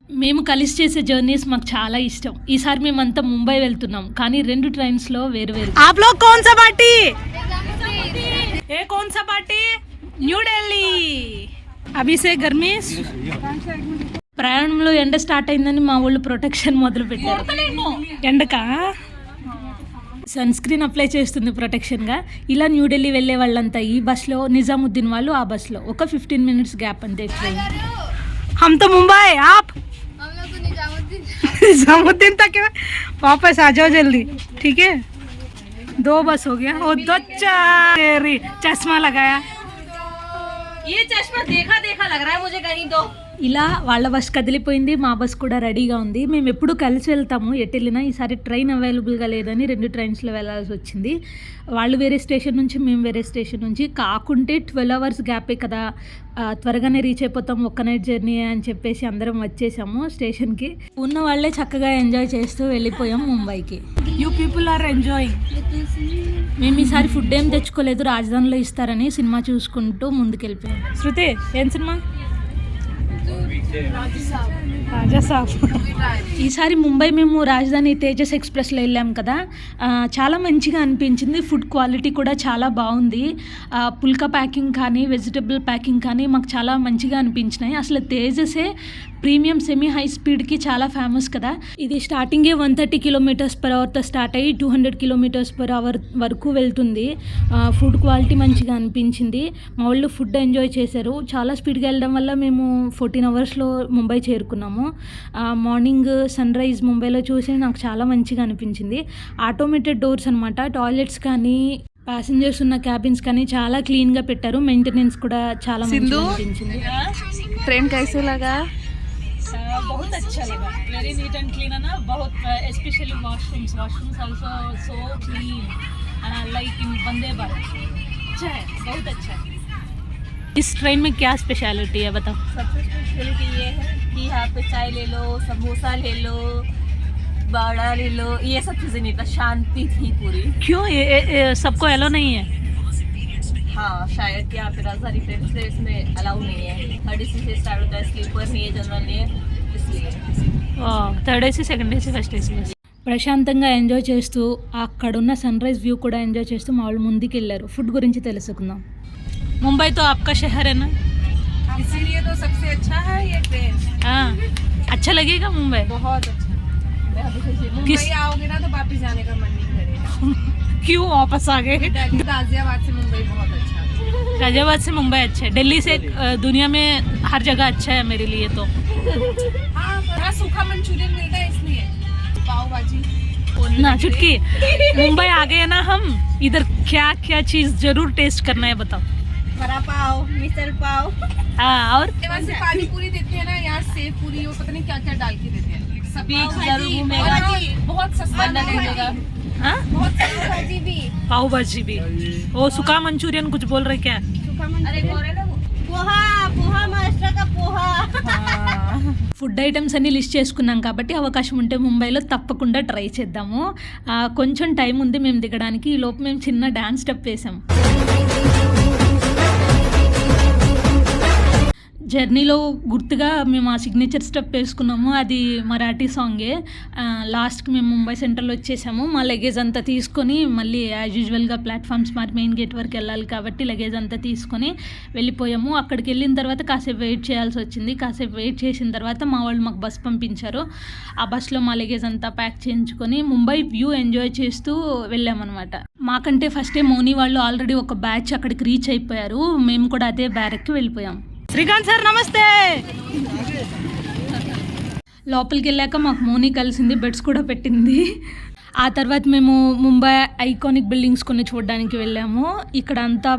మేము కలిసి చేసే జర్నీస్ మాకు చాలా ఇష్టం. ఈసారి మేమంతా ముంబై వెళ్తున్నాం, కానీ 2 ట్రైన్స్లో వేరు వేరు. आप लोग कौन सा पार्टी? ये कौन सा पार्टी? न्यू दिल्ली. अभी से गर्मी. ప్రయాణంలో ఎండ స్టార్ట్ అయిందని మా వాళ్ళు ప్రొటెక్షన్ మొదలు పెట్టారు. ఎండకా సన్ స్క్రీన్ అప్లై చేస్తుంది ప్రొటెక్షన్గా. ఇలా న్యూఢిల్లీ వెళ్ళే వాళ్ళంతా ఈ బస్లో, నిజాముద్దీన్ వాళ్ళు ఆ బస్లో. ఒక 15 మినిట్స్ గ్యాప్ అంతే ట్రైన్. हम तो मुंबई, आप निजामुद्दीन तक वापस आ जाओ जल्दी, ठीक है? 2 बस हो गया. और 2 चश्मा लगाया. ये चश्मा देखा देखा लग रहा है मुझे कहीं तो. ఇలా వాళ్ళ బస్ కదిలిపోయింది, మా బస్ కూడా రెడీగా ఉంది. మేము ఎప్పుడు కలిసి వెళ్తాము ఎటు వెళ్ళినా. ఈసారి ట్రైన్ అవైలబుల్గా లేదని 2 ట్రైన్స్లో వెళ్ళాల్సి వచ్చింది. వాళ్ళు వేరే స్టేషన్ నుంచి, మేము వేరే స్టేషన్ నుంచి. కాకుంటే 12 అవర్స్ గ్యాపే కదా, త్వరగానే రీచ్ అయిపోతాం, ఒక్క నైట్ జర్నీ అని చెప్పేసి అందరం వచ్చేసాము స్టేషన్కి. ఉన్న వాళ్ళే చక్కగా ఎంజాయ్ చేస్తూ వెళ్ళిపోయాం ముంబైకి. You people are enjoying. మేము ఈసారి ఫుడ్ ఏం తెచ్చుకోలేదు, రాజధానిలో ఇస్తారని సినిమా చూసుకుంటూ ముందుకెళ్ళిపోయాం. శృతి ఏం సినిమా? రాజసాబ్. ఈసారి ముంబై మేము రాజధాని తేజస్ ఎక్స్ప్రెస్లో వెళ్ళాం కదా, చాలా మంచిగా అనిపించింది. ఫుడ్ క్వాలిటీ కూడా చాలా బాగుంది. పుల్కా ప్యాకింగ్ కానీ, వెజిటబుల్ ప్యాకింగ్ కానీ మాకు చాలా మంచిగా అనిపించినాయి. అసలు తేజసే ప్రీమియం సెమీ హై స్పీడ్కి చాలా ఫేమస్ కదా. ఇది స్టార్టింగే 130 km/hతో స్టార్ట్ అయ్యి 200 km/h వరకు వెళ్తుంది. ఫుడ్ క్వాలిటీ మంచిగా అనిపించింది. మా వాళ్ళు ఫుడ్ ఎంజాయ్ చేశారు. చాలా స్పీడ్గా వెళ్ళడం వల్ల మేము 14 అవర్స్లో ముంబై చేరుకున్నాము. మార్నింగ్ సన్ రైజ్ ముంబైలో చూసి నాకు చాలా మంచిగా అనిపించింది. ఆటోమేటెడ్ డోర్స్ అనమాట. టాయిలెట్స్ కానీ, ప్యాసింజర్స్ ఉన్న క్యాబిన్స్ కానీ చాలా క్లీన్గా పెట్టారు. మెయింటెనెన్స్ కూడా చాలా మంచిగా అనిపించింది. ट्रेन कैसे लगा? बहुत अच्छा लगा. वेरी नीट एंड क्लीन है ना. बहुत specially washrooms also so clean like in Vande Bharat. अच्छा है, बहुत अच्छा है. इस ट्रेन में क्या स्पेशलिटी है बताओ? सबसे स्पेशलिटी ये है कि यहाँ पे चाय ले लो, समोसा ले लो, बाड़ा ले लो, ये सब चीज़ें नहीं था. शांति थी पूरी. क्यों ये सबको एलो नहीं है? हाँ शायद कि यहाँ पे राजधानी एक्सप्रेस में अलाउ नहीं है. 3rd AC से स्टार्ट होता है, स्लीपर नहीं है, जनरल नहीं है, इसलिए. 3rd AC, 2nd AC, 1st AC. ప్రశాంతంగా ఎంజాయ్ చేస్తూ అక్కడున్న సన్ రైజ్ వ్యూ కూడా ఎంజాయ్ చేస్తూ మా వాళ్ళు ముందుకు వెళ్ళారు. ఫుడ్ గురించి తెలుసుకుందాం. ముంబై తో आपका शहर है ना, इसीलिए तो सबसे अच्छा है ये ट्रेन. हाँ, अच्छा लगेगा मुंबई. बहुत अच्छा. मुंबई आओगे ना तो वापस जाने का मन नहीं करेगा. क्यों वापस आ गए? गाजियाबाद से मुंबई बहुत अच्छा है. गाजियाबाद से मुंबई अच्छा है. दिल्ली से दुनिया में हर जगह अच्छा है मेरे लिए तो. हाँ थोड़ा सूखा मंचूरियन मिलता है इसलिए. पाव भाजी ना चुटकी. मुंबई आ गए ना हम, इधर क्या क्या चीज जरूर टेस्ट करना है बताओ. वड़ा पाव, मिसल पाव. हाँ, और वैसे पानी पूरी देते हैं ना, यहाँ सेव पूरी वो पता नहीं क्या क्या डाल के देते हैं. बीच जरूर घूमेगा. बहुत सस्ता मिलेगा. हाँ, बहुत सस्ता भाजी भी. पाव भाजी भी. वो सुखा मंचूरियन कुछ बोल रहे क्या? अरे बोल रहे ना पोहा, पोहा महाराष्ट्र का पोहा. ఫుడ్ ఐటమ్స్ అన్ని లిస్ట్ చేసుకున్నాం కాబట్టి అవకాశం ఉంటే ముంబైలో తప్పకుండా ట్రై చేద్దాము. కొంచెం టైం ఉంది మేము దిగడానికి. ఈ లోపు మేము చిన్న డ్యాన్స్ స్టెప్ వేసాం. జర్నీలో గుర్తుగా మేము ఆ సిగ్నేచర్ స్టెప్ వేసుకున్నాము. అది మరాఠీ సాంగే. లాస్ట్కి మేము ముంబై సెంటర్లో వచ్చేసాము. మా లగేజ్ అంతా తీసుకొని మళ్ళీ యాజ్ యూజువల్గా ప్లాట్ఫామ్స్ మరి మెయిన్ గేట్ వరకు వెళ్ళాలి కాబట్టి లగేజ్ అంతా తీసుకొని వెళ్ళిపోయాము. అక్కడికి వెళ్ళిన తర్వాత కాసేపు వెయిట్ చేయాల్సి వచ్చింది. కాసేపు వెయిట్ చేసిన తర్వాత మా వాళ్ళు మాకు బస్ పంపించారు. ఆ బస్లో మా లగేజ్ అంతా ప్యాక్ చేయించుకొని ముంబై వ్యూ ఎంజాయ్ చేస్తూ వెళ్ళామన్నమాట. మాకంటే ఫస్టే మౌని వాళ్ళు ఆల్రెడీ ఒక బ్యాచ్ అక్కడికి రీచ్ అయిపోయారు. మేము కూడా అదే బ్యారెక్కి వెళ్ళిపోయాం. శ్రీకాంత్ సార్ నమస్తే. లోపలికి వెళ్ళాక మాకు మోని కలిసింది, బెడ్స్ కూడా పెట్టింది. ఆ తర్వాత మేము ముంబై ఐకానిక్ బిల్డింగ్స్ కొన్ని చూడడానికి వెళ్ళాము. ఇక్కడ అంతా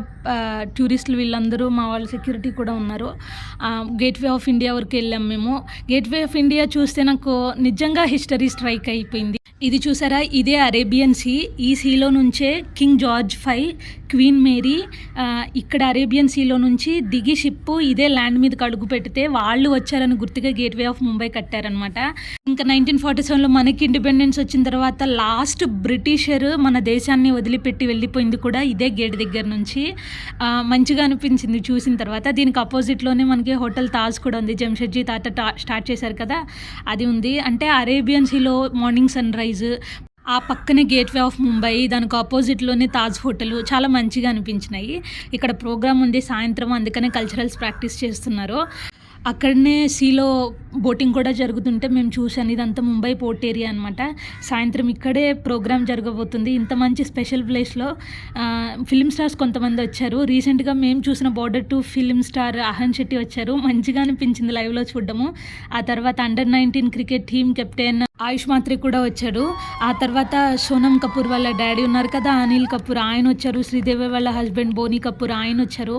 టూరిస్టులు వీళ్ళందరూ మా వాళ్ళు సెక్యూరిటీ కూడా ఉన్నారు. గేట్వే ఆఫ్ ఇండియా వరకు వెళ్ళాము మేము. గేట్వే ఆఫ్ ఇండియా చూస్తే నాకు నిజంగా హిస్టరీ స్ట్రైక్ అయిపోయింది. ఇది చూసారా, ఇదే అరేబియన్ సీ. ఈ సీలో నుంచే కింగ్ జార్జ్ 5, క్వీన్ మేరీ ఇక్కడ అరేబియన్ సీలో నుంచి దిగి షిప్ ఇదే ల్యాండ్ మీదకి అడుగు పెడితే వాళ్ళు వచ్చారని గుర్తుగా గేట్వే ఆఫ్ ముంబై కట్టారనమాట. ఇంకా 1947లో మనకి ఇండిపెండెన్స్ వచ్చిన తర్వాత లాస్ట్ బ్రిటిషర్ మన దేశాన్ని వదిలిపెట్టి వెళ్ళిపోయింది కూడా ఇదే గేట్ దగ్గర నుంచి. మంచిగా అనిపించింది చూసిన తర్వాత. దీనికి అపోజిట్లోనే మనకి హోటల్ తాజ్ కూడా ఉంది. జంషెడ్జీ తాత స్టార్ట్ చేశారు కదా, అది ఉంది. అంటే అరేబియన్ సీలో మార్నింగ్ సన్ రైజ్, ఆ పక్కనే గేట్వే ఆఫ్ ముంబై, దానికి ఆపోజిట్లోనే తాజ్ హోటల్ చాలా మంచిగా అనిపించినాయి. ఇక్కడ ప్రోగ్రామ్ ఉంది సాయంత్రం, అందుకనే కల్చరల్స్ ప్రాక్టీస్ చేస్తున్నారు. అక్కడనే సీలో బోటింగ్ కూడా జరుగుతుంటే మేము చూసాను. ఇదంతా ముంబై పోర్ట్ ఏరియా అనమాట. సాయంత్రం ఇక్కడే ప్రోగ్రామ్ జరగబోతుంది. ఇంత మంచి స్పెషల్ ప్లేస్లో ఫిలిం స్టార్స్ కొంతమంది వచ్చారు. రీసెంట్గా మేము చూసిన border 2 film star Ahan Shetty వచ్చారు. మంచిగా అనిపించింది లైవ్లో చూడడము. ఆ తర్వాత అండర్-19 క్రికెట్ టీమ్ కెప్టెన్ ఆయుష్ మాత్రే కూడా వచ్చాడు. ఆ తర్వాత సోనం కపూర్ వాళ్ళ డాడీ ఉన్నారు కదా, అనిల్ కపూర్, ఆయన వచ్చారు. శ్రీదేవి వాళ్ళ హస్బెండ్ బోనీ కపూర్ ఆయన వచ్చారు.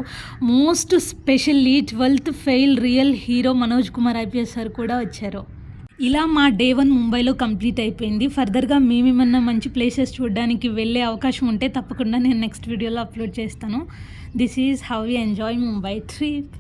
Most specially 12th fail real hero Manoj Kumar IPS sir కూడా వచ్చారు. ఇలా మా డే 1 ముంబైలో కంప్లీట్ అయిపోయింది. ఫర్దర్గా మేమేమన్నా మంచి ప్లేసెస్ చూడడానికి వెళ్ళే అవకాశం ఉంటే తప్పకుండా నేను నెక్స్ట్ వీడియోలో అప్లోడ్ చేస్తాను. This is how we enjoy Mumbai trip.